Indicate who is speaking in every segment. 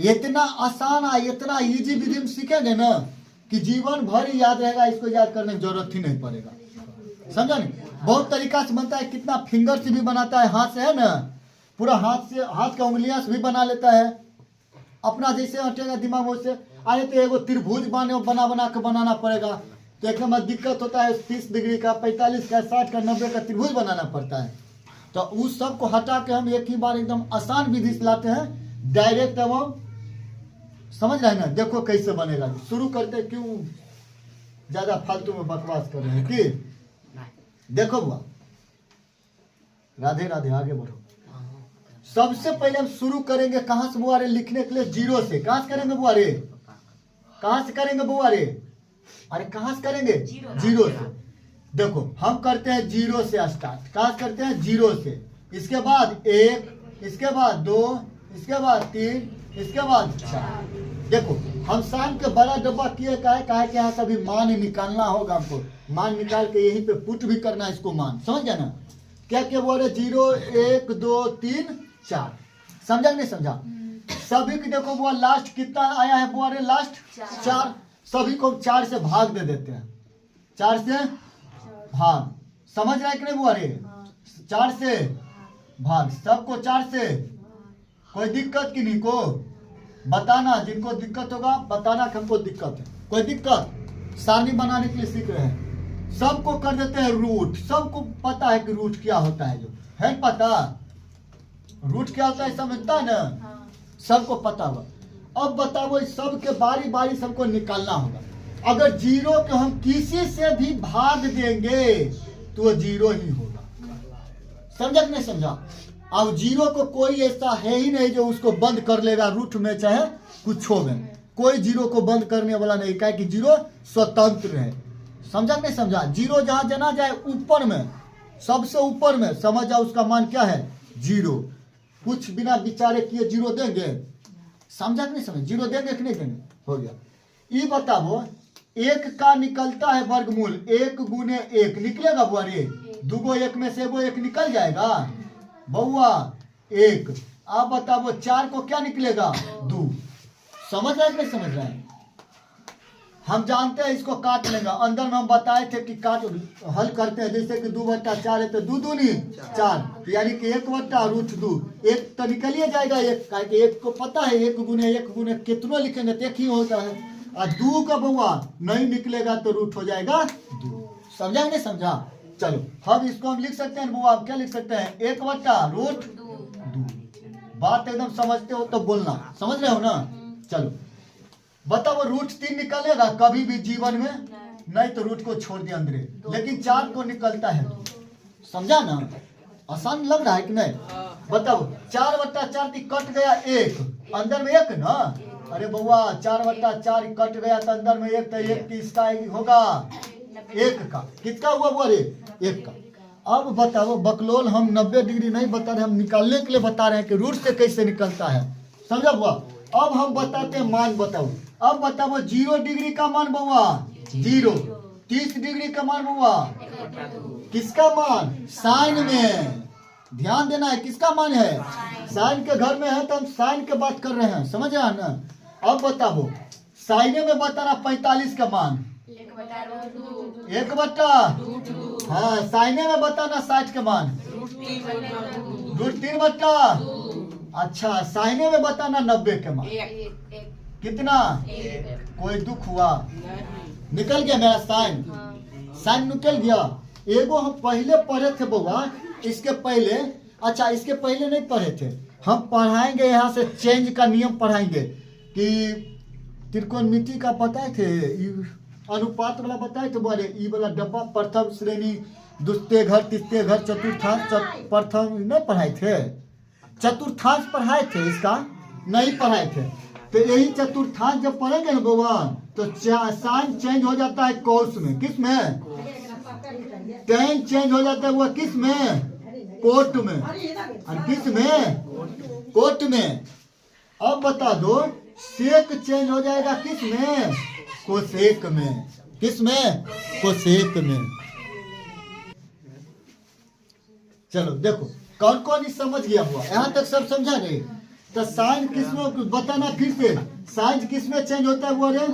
Speaker 1: इतना आसान है, इतना इजी विधि में सीखेंगे ना कि जीवन भर ही याद रहेगा, इसको याद करने की जरूरत ही नहीं पड़ेगा। समझा नहीं? बहुत तरीका से बनता है, कितना फिंगर से भी बनाता है, हाथ से है ना, पूरा हाथ से, हाथ का उंगलियां से भी बना लेता है, अपना जैसे हटेगा दिमाग वैसे। अरे तो एगो त्रिभुज बना के बनाना पड़ेगा, तो एकदम दिक्कत होता है। 30 डिग्री का, 45 का, 60 का, 90 का त्रिभुज बनाना पड़ता है। तो उस सब को हटा के हम एक ही बार एकदम आसान विधि से लाते हैं, डायरेक्ट एवं, समझ रहे हैं ना? देखो कैसे बनेगा। शुरू करते, क्यों ज्यादा फालतू में बकवास कर रहे हैं कि? देखो बुआ, राधे राधे, आगे बढ़ो। सबसे पहले हम शुरू करेंगे कहां से बुआ रे? लिखने के लिए जीरो से। कहां से करेंगे बुआ रे? कहां से करेंगे बुआ रे? अरे कहां से करेंगे? जीरो से। देखो हम करते हैं जीरो से स्टार्ट। कहां से करते हैं? जीरो से। इसके बाद 1, इसके बाद 2, इसके बाद 3, इसके बाद 4। देखो हम साइन के बड़ा डब्बा किए का है कि यहाँ से अभी मान निकालना होगा हमको। मान निकाल के यहीं पे पुट भी करना है इसको मान, समझ गया ना? क्या क्या बोल रहे? 0, 1, 2, 3, 4। समझा नहीं समझा? सभी को देखो वो लास्ट कितना आया है बुआ रे? लास्ट 4। सभी को 4 से भाग दे देते हैं। 4 से भाग, समझ रहा है कि नहीं बुआ रे? 4 से भाग, सबको 4 से। कोई दिक्कत की नहीं को बताना, जिनको दिक्कत होगा बताना कि हमको दिक्कत है। कोई दिक्कत? सारणी बनाने के लिए सीख रहे हैं, सबको कर देते हैं रूट। सबको पता है कि रूट क्या होता है, जो है पता रूट क्या होता है, समझता है ना? सबको पता होगा। अब बताओ, सबके बारी बारी सबको निकालना होगा। अगर जीरो को हम किसी से भी भाग देंगे तो वो जीरो ही होगा। समझा कि नहीं समझा? अब जीरो को कोई ऐसा है ही नहीं जो उसको बंद कर लेगा रूट में चाहे कुछ में। कोई जीरो को बंद करने वाला नहीं, क्या कि जीरो स्वतंत्र है। समझा कि नहीं समझा? जीरो जहां जना जाए ऊपर में, सबसे ऊपर में, समझ जाओ उसका मान क्या है? जीरो। कुछ बिना विचारे किए जीरो देंगे? समझा कि नहीं समझ? जीरो देंगे कि नहीं देंगे? हो गया। ये बताओ, 1 का निकलता है वर्गमूल, 1 गुने 1 निकलेगा बुआ रे? 2 गो 1 में से वो 1 निकल जाएगा बउआ, 1। आप बताओ 4 को क्या निकलेगा? 2। समझ रहे नहीं समझ रहे हैं? हम जानते हैं इसको काट लेंगे। अंदर में हम बताए थे कि काट हल करते हैं, जैसे कि 2/4 है तो 2 दूनी 4, यानी कि 1/√2। 1 तो निकल ही जाएगा। 1 को पता है 1 गुने कितना लिखेंगे तो 1 ही होता है। और 2 का बउआ नहीं निकलेगा तो रूट हो जाएगा 2। समझा नहीं समझा? चलो हम इसको हम लिख सकते हैं बुआ, क्या लिख सकते हैं? 1/√2। बात एकदम समझते हो तो बोलना, समझ रहे हो ना? चलो बताओ, √3 निकलेगा कभी भी जीवन में? नहीं तो रूट को छोड़ दिया अंदर, लेकिन 4 को निकलता है। समझा ना? आसान लग रहा है कि नहीं? बताओ 4/4 कट गया 1, अंदर में 1 ना? अरे बउआ 4/4 कट गया तो अंदर में 1, तो 1 किसका होगा? 1 का। किसका हुआ बुआ रे? 1 का। अब बताओ बकलोल, हम 90 डिग्री नहीं बता रहे, हम निकालने के लिए बता रहे हैं कि रूट से कैसे निकलता है। समझा बुआ? अब हम बताते हैं मान। बताओ अब बताओ 0 डिग्री का मान बउआ 0, 30 डिग्री का मान बउआ किसका मान? साइन में। ध्यान देना है, किसका मान है? साइन के घर में है तो हम साइन के बात कर रहे हैं, समझ रहे हैं ना? अब बताओ साइने में बताना 45 का मान 1/, हाँ साइने में बताना 60 का मान √3/। अच्छा साइने में बताना 90 के मान कितना? कोई दुख हुआ? निकल गया मेरा साइन, साइन निकल गया। एगो हम पहले पढ़े थे बउआ, इसके पहले, अच्छा इसके पहले नहीं पढ़े थे। हम पढ़ाएंगे यहाँ से चेंज का नियम पढ़ाएंगे कि त्रिकोणमिति का बताए थे, अनुपात वाला बताए थे बोले। ई वाला डब्बा प्रथम श्रेणी, द्वितीय घर, तृतीय घर, चतुर्थांश, प्रथम नहीं पढ़ाए थे? चतुर्थांश पढ़ाए थे, इसका नहीं पढ़ाए थे। तो यही चतुर्थांश जब पढ़ेंगे ना भगवान तो साइन चेंज हो जाता है कोस में। किस में? टेन चेंज हो जाता है वो किस में? कोट में। और किस में? कोट में। अब बता दो सेक चेंज हो जाएगा किस में? कोसेक में। किस में? कोसेक में। चलो देखो कौन कौन समझ गया हुआ, यहाँ तक सब समझा नहीं? तो साइन किसमें बताना फिर से, साइन किसमें चेंज होता है बुआ रे?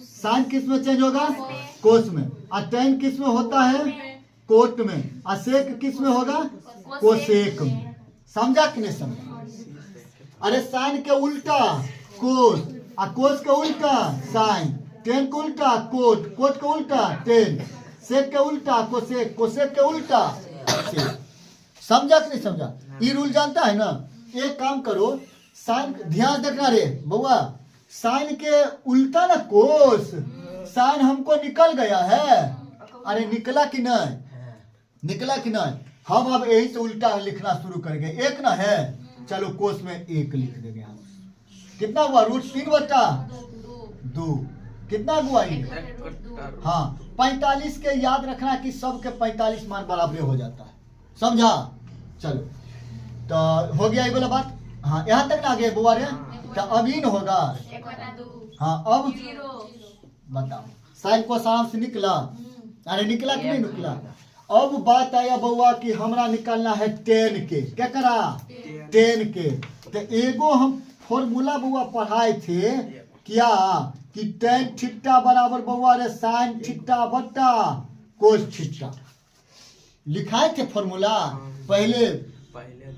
Speaker 1: साइन किसमें चेंज होगा? कोस में। और टेन किसमें होता है? कोट में। और सेक किसमें होगा? कोसेक में। समझा कि नहीं समझा? अरे साइन के उल्टा कोस, और कोस के उल्टा साइन, टेन के उल्टा कोट, कोट के उल्टा टेन, सेक के उल्टा कोसेक, कोसेक के उल्टा सेक। समझा कि नहीं समझा? ये रूल जानता है ना? एक काम करो, साइन ध्यान रखना रे बउआ, साइन के उल्टा ना कोस, साइन हमको निकल गया है। अरे निकला कि नहीं? निकला कि नहीं? हम अब यही से उल्टा लिखना शुरू करेंगे। एक ना है, चलो कोस में एक लिख देंगे हम। कितना हुआ? √3/2। कितना हुआ ये? हाँ 45 के याद रखना कि सबके 45 मान बराबर हो जाता है। समझा? चलो तो हो गया ये वाला बात। हाँ यहाँ तक ना आगे बुआ रे? तो अब इन होगा। हाँ अब बताओ, साइन को साम से निकला? अरे निकला कि नहीं निकला? अब बात आया बउआ कि हमरा निकालना है टेन के। क्या करा? टेन के। तो एगो हम फॉर्मूला बउआ पढ़ाए थे क्या कि टेन थीटा बराबर बउआ रे साइन थीटा बट्टा कोस थीटा। लिखाए थे फॉर्मूला पहले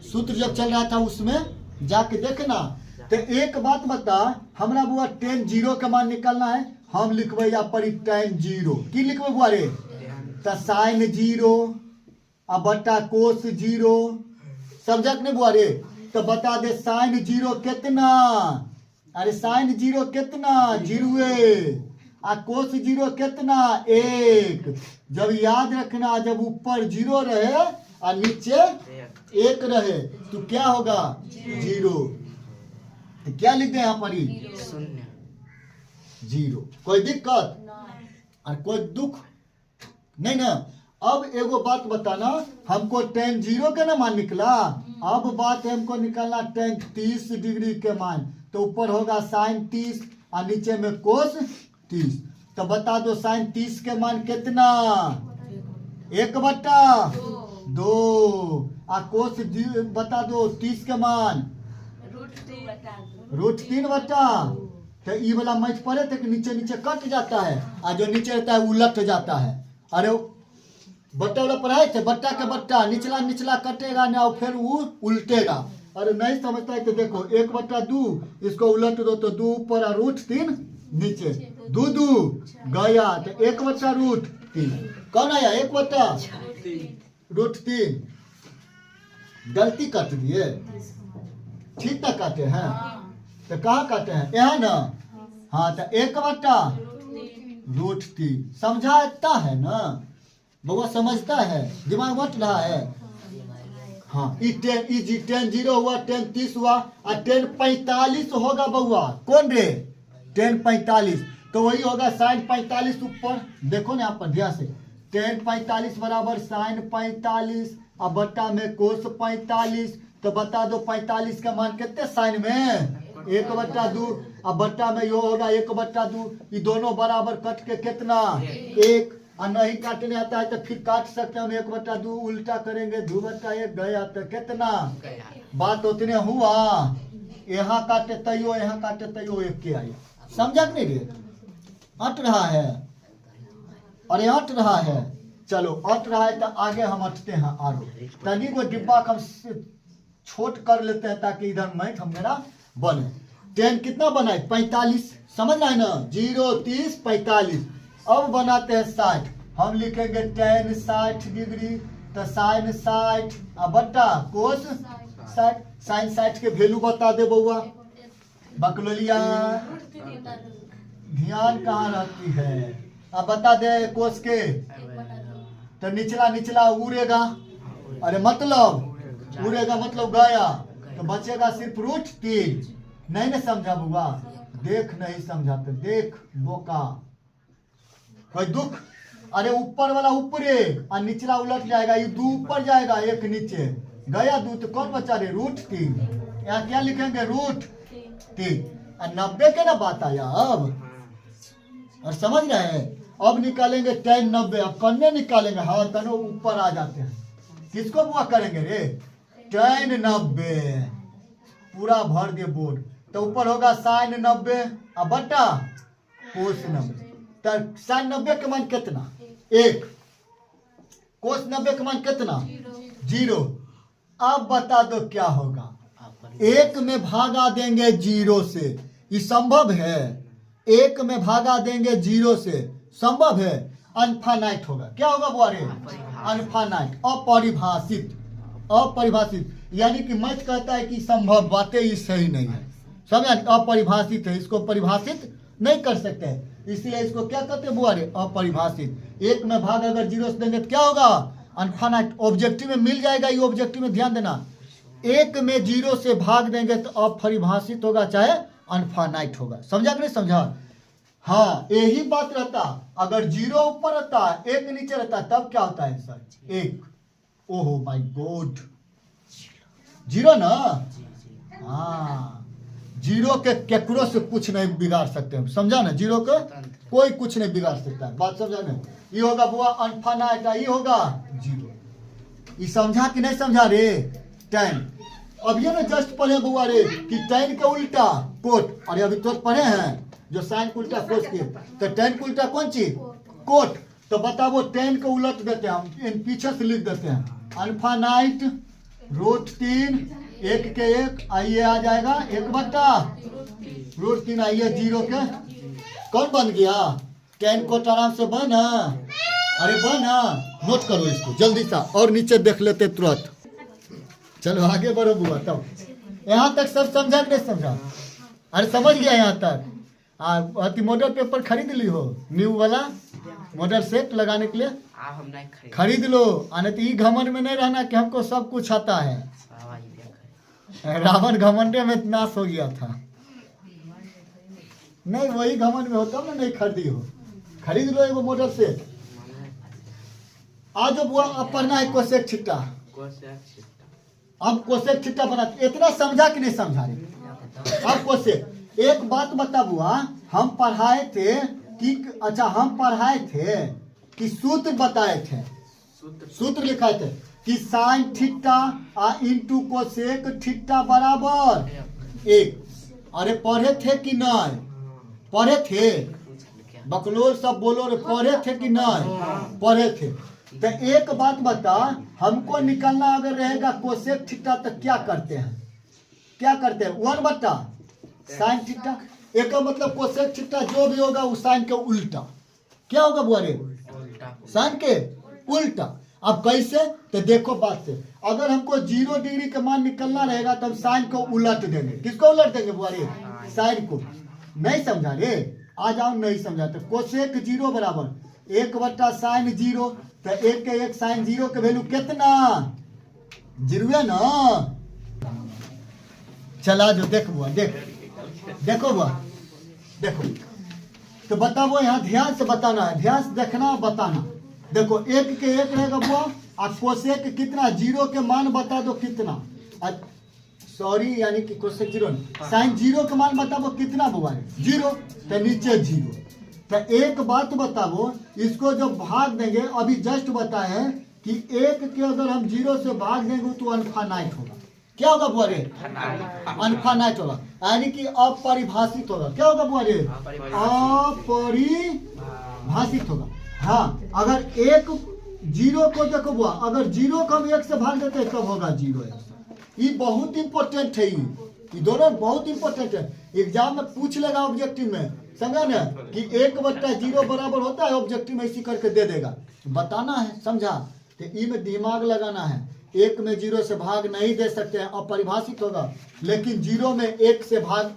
Speaker 1: सूत्र जब चल रहा था, उसमें जाके देखना। तो एक बात बता, हमरा बुआ टेन जीरो का मान निकालना है। हम लिखबे या पर टेन जीरो की लिखबे बुआ रे? तो साइन जीरो अब बट्टा कोस जीरो। समझा कि नहीं बुआ रे? तो बता दे साइन जीरो कितना? अरे साइन जीरो कितना? जीरो। आ कोस जीरो कितना? 1। जब याद रखना, जब ऊपर जीरो रहे और नीचे 1 रहे तो क्या होगा? 0। तो क्या लिख दे यहाँ पर? 0। कोई दिक्कत और कोई दुख नहीं ना? अब एगो बात बताना, हमको टेन जीरो के ना मान निकला। अब बात है हमको निकालना टेन 30 डिग्री के मान। तो ऊपर होगा साइन 30 और नीचे में कोस 30। तो बता दो साइन 30 के मान कितना? 1/2। और कोस बता दो 30 के मान? √3/2। तो ये वाला मैच पड़े थे कि नीचे नीचे कट जाता है और जो नीचे रहता है उलट जाता है। अरे बट्टा वाला पढ़ाए थे, बट्टा के बट्टा निचला निचला कटेगा ना, फिर वो उल्टेगा। अरे नहीं समझता है तो देखो 1/2 इसको उलट दो तो 2 ऊपर और √3 नीचे, 2 गया तो 1/√3। कौन आया? 1/√3। गलती काट दिए, ठीक तक काटे हैं। तो कहाँ काटे हैं? यहाँ ना। हाँ तो 1/√3 समझाता है ना बउआ? समझता है? दिमाग मत रहा है? हाँ ई 10 जीरो हुआ, 10 30 हुआ और 10 45 होगा बउआ। कौन रे? 10 45। तो वही होगा साइन 45 ऊपर। देखो ना यहाँ पर ध्यान से, 10 45 बराबर साइन 45 और बट्टा में कोस 45। तो बता दो 45 का मान कितने साइन में? 1/2 और बट्टा में यो होगा 1/2। ये दोनों बराबर कट के कितना? 1। और नहीं काटने आता है तो फिर काट सकते हैं 1/2 उल्टा करेंगे 2/1 गया तो कितना? बात उतने हुआ। यहाँ काटे तैयो, यहाँ काटे तैयो 1 के आई। समझा नहीं रे? अट रहा है? अरे अट रहा है। चलो अट रहा है तो आगे हम अटते हैं। आरो तनी को डिब्बा कम छोट कर लेते हैं ताकि इधर मैथ हम मेरा बने। 10 कितना बना? 45। समझ रहा है ना? 0 30 45। अब बनाते हैं 60। हम लिखेंगे टेन 60 डिग्री। तो साइन 60 और बट्टा कोस 60। साइन 60 के वैल्यू बता दे बउआ। बकलोलिया ध्यान कहाँ रहती है? अब बता दे कोस के। तो निचला निचला उड़ेगा। अरे मतलब उड़ेगा मतलब गया, तो बचेगा सिर्फ √3। नहीं ना समझा बुआ? देख नहीं समझाते, देख बोका। कोई दुख? अरे ऊपर वाला ऊपरे और निचला उलट जाएगा। ये 2 ऊपर जाएगा 1 नीचे गया 2। तो कौन बचा रे? √3। यहाँ क्या लिखेंगे? √3। और 90 के ना बात आया अब। और समझ रहे हैं? अब निकालेंगे tan 90। अब कन्ने निकालेंगे। हाँ तनो ऊपर आ जाते हैं। किसको बुआ करेंगे रे? tan 90 पूरा भर दिए बोर्ड, तो ऊपर होगा साइन 90 और बटा कोस 90। तो साइन 90 के मान कितना 1, कोस 90 के मान कितना 0। अब बता दो क्या होगा, 1 में भागा देंगे 0 से, ये संभव है। 1 में भागा देंगे 0 से, संभव है। अनफाइनाइट होगा, क्या होगा बुआरे, अनफाइनाइट, अपरिभाषित, अपरिभाषित। यानी कि मैथ कहता है कि संभव बातें ये सही नहीं है, समझ, अपरिभाषित है, इसको परिभाषित नहीं कर सकते हैं, इसलिए इसको क्या कहते हैं बुआरे, अपरिभाषित। 1 में भाग अगर 0 से देंगे तो क्या होगा, अनफाइनाइट। ऑब्जेक्टिव में मिल जाएगा, ये ऑब्जेक्टिव में ध्यान देना, 1 में 0 से भाग देंगे तो अपरिभाषित होगा चाहे अनफाइनाइट होगा। समझा कि नहीं समझा। हाँ, यही बात रहता, अगर 0 ऊपर रहता 1 नीचे रहता तब क्या होता है सर, 1। ओहो माय गॉड, 0 ना। हाँ, 0 के केकरो से कुछ नहीं बिगाड़ सकते हैं, समझा ना, 0 को कोई कुछ नहीं बिगाड़ सकता है, बात समझा ना। ये होगा बुआ अनफाइनाइट, ये होगा 0। ये समझा कि नहीं समझा रे, tan। अब ये ना जस्ट पढ़े बुआ रे कि tan के उल्टा कोट, अरे अभी तो पढ़े हैं जो साइन को उल्टा कोस के, तो tan को उल्टा कौन चीज, कोट। तो बताओ tan को उलट देते हैं हम, इन पीछे से लिख देते हैं अनफाइनाइट √3 1 के 1, आइए आ जाएगा 1 बटा √3, आइए 0 के कौन बन गया, tan कोट आराम से बना, अरे बना, नोट करो इसको जल्दी सा, और नीचे देख लेते तुरंत। चलो आगे बढ़ो बुआ, तब यहाँ तक सब समझा कि नहीं समझा, अरे समझ गया यहाँ तक। अति मॉडल पेपर खरीद ली हो, न्यू वाला मॉडल सेट लगाने के लिए
Speaker 2: हम नहीं
Speaker 1: खरीद लो, आने तो ये घमंड में नहीं रहना कि हमको सब कुछ आता है। रावण घमंडे में नाश हो गया था, नहीं वही घमंड में होता ना, नहीं खरीदी हो, खरीद लो एगो मॉडल सेट। आज बुआ अब पढ़ना है कोसेक छिट्टा, अब कोसेक छिट्टा बना, इतना समझा कि नहीं समझा रहे। अब कोसेक, एक बात बता बुआ, हम पढ़ाए थे कि, अच्छा हम पढ़ाए थे कि सूत्र बताए थे, सूत्र लिखाए थे कि sine theta into cosec theta बराबर 1। अरे पढ़े थे कि नहीं, पढ़े थे, बकलोल सब बोलो रे, पढ़े थे कि नहीं, पढ़े थे। तो एक बात बता, हमको निकलना अगर रहेगा कोसेक थीटा तो क्या करते हैं, क्या करते हैं, 1 बटा साइन थीटा, एक का मतलब कोसेक थीटा जो भी होगा वो साइन के उल्टा, क्या होगा बुआरे, साइन के उल्टा। अब कैसे, तो देखो बात से, अगर हमको 0 डिग्री का मान निकलना रहेगा तब साइन को उलट देंगे, किसको उलट देंगे बुआरे, साइन को। नहीं समझा रे, आ जाओ, नहीं समझा तो कोसेक 0 बराबर 1 बटा साइन 0, तो 1 के 1 साइन 0 के वैल्यू कितना, 0 है ना। चला जो देख बुआ, देखो बुआ, देखो तो बताओ, यहाँ ध्यान से बताना है, ध्यान से देखना बताना। देखो 1 के 1 रहेगा बुआ, और कोसेक कितना 0 के मान बता दो कितना, सॉरी यानी कि कोसेक 0 साइन 0 के मान बताओ कितना बुआ, 0, तो नीचे 0। तो एक बात बताओ, इसको जब भाग देंगे, अभी जस्ट बताए कि 1 के अगर हम 0 से भाग देंगे तो अनफाइनाइट होगा, क्या होगा बुआ रे, अनफाइनाइट होगा, यानी कि अपरिभाषित होगा, क्या होगा बुआ रे, अपरिभाषित होगा। हाँ, अगर 1 0 को देखो बुआ, अगर 0 को हम 1 से भाग देते हैं तब होगा 0। ये बहुत इंपॉर्टेंट है, ये दोनों बहुत इंपॉर्टेंट है, एग्जाम में पूछ लेगा ऑब्जेक्टिव में, समझा ना, कि 1 बटा 0 बराबर होता है, ऑब्जेक्टिव में इसी करके दे देगा, बताना है, समझा। तो ई में दिमाग लगाना है, 1 में 0 से भाग नहीं दे सकते हैं, अपरिभाषित होगा, लेकिन 0 में 1 से भाग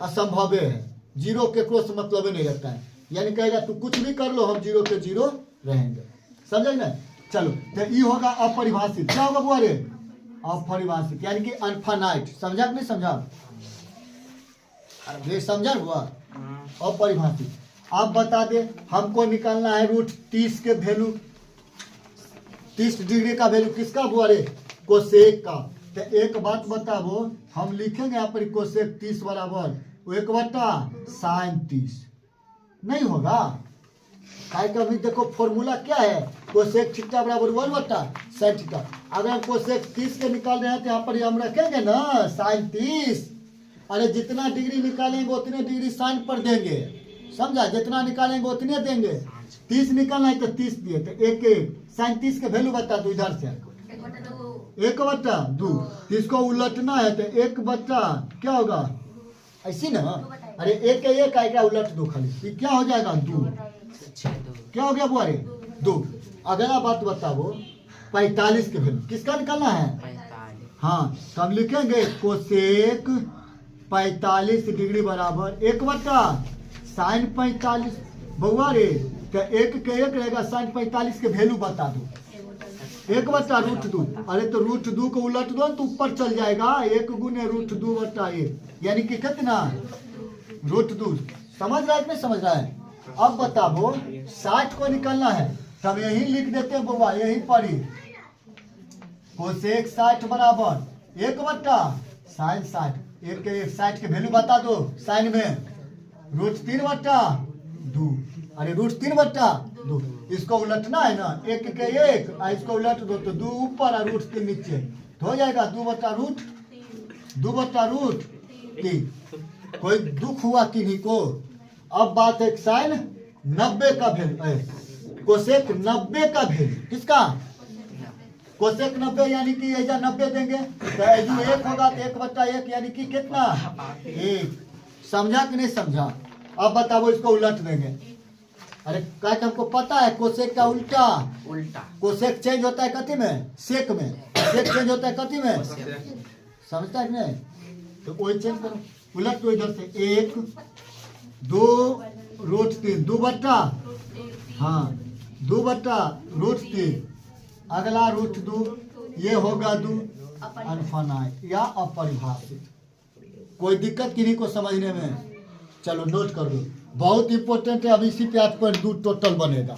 Speaker 1: असंभव है, 0 के क्रॉस मतलब ही नहीं रखता है, यानी कहेगा तू कुछ भी कर लो हम 0 के 0 रहेंगे, समझे ना। चलो, तो ये होगा अपरिभाषित, क्या होगा बुआ रे, अपरिभाषित, यानी कि अनफाइनाइट। समझा कि नहीं समझा, ये समझा हुआ, अपरिभाषित। आप बता दे, हमको निकालना है √30 के वैल्यू, 30 डिग्री का वैल्यू किसका बुआ रे, कोसेक का। तो एक बात बताओ, हम लिखेंगे यहाँ पर कोसेक 30 बराबर 1 बटा साइन 30, नहीं होगा, काय का अभी देखो फॉर्मूला क्या है, कोसेक थीटा बराबर 1 बटा साइन थीटा। अगर हम कोसेक 30 के निकाल रहे हैं तो यहाँ पर हम रखेंगे ना साइन 30। अरे जितना डिग्री निकालेंगे उतने डिग्री साइन पर देंगे, समझा, जितना निकालेंगे उतने देंगे। 30 निकालना है तो 30 दिए, तो एक एक साइन 30 के वैल्यू बता दो इधर से, 1/2। तो इसको उलटना है तो 1 बटा क्या होगा, ऐसी ना, अरे एक एक आएगा उलट दो खाली, ये क्या हो जाएगा 2, क्या हो गया बुआरे 2। अगला बात बताओ 45 के वैल्यू किसका निकालना है, हाँ तो हम लिखेंगे कोसेक 45 डिग्री बराबर 1 बटा साइन 45। बउआ रे तो एक के एक रहेगा, साइन 45 के वैल्यू बता दो, 1/√2। अरे तो √2 को उलट दो तो ऊपर चल जाएगा, 1 गुने √2 बटा 1, यानी कि कितना √2। समझ रहा है कि नहीं समझ रहा है। अब बताओ 60 को निकालना है तो हम यही लिख देते हैं बउआ, यही पर ही कोसेक 60 बराबर 1 बटा साइन 60, एक के एक 60 के वैल्यू बता दो साइन में, √3 बटा 2। अरे √3 बटा 2, इसको उलटना है ना, एक के एक, इसको उलट दो तो 2 ऊपर और √3 नीचे, तो हो जाएगा 2/√3। कोई दुख हुआ किन्हीं को। अब बात है साइन 90 का वैल्यू, कोसेक 90 का वैल्यू, किसका कोसेक 90, यानी कि एजा 90 देंगे तो एजू 1 होगा तो 1/1 यानी कि कितना 1। समझा कि नहीं समझा। अब बताओ इसको उलट देंगे। अरे क्या हमको पता है कोसेक का उल्टा, कोसेक चेंज होता है कथी में, सेक में, सेक चेंज होता है कथी में, समझता है कि नहीं। तो वही चेंज करो, उलट दो इधर से 1 2√3, 2 बटा, हाँ 2/√3, अगला √2, ये होगा 2 अनफाइनाइट या अपरिभाषित। कोई दिक्कत किन्हीं को समझने में, चलो नोट कर लो, बहुत इंपॉर्टेंट है। अब इसी पे आज पर 2 टोटल बनेगा।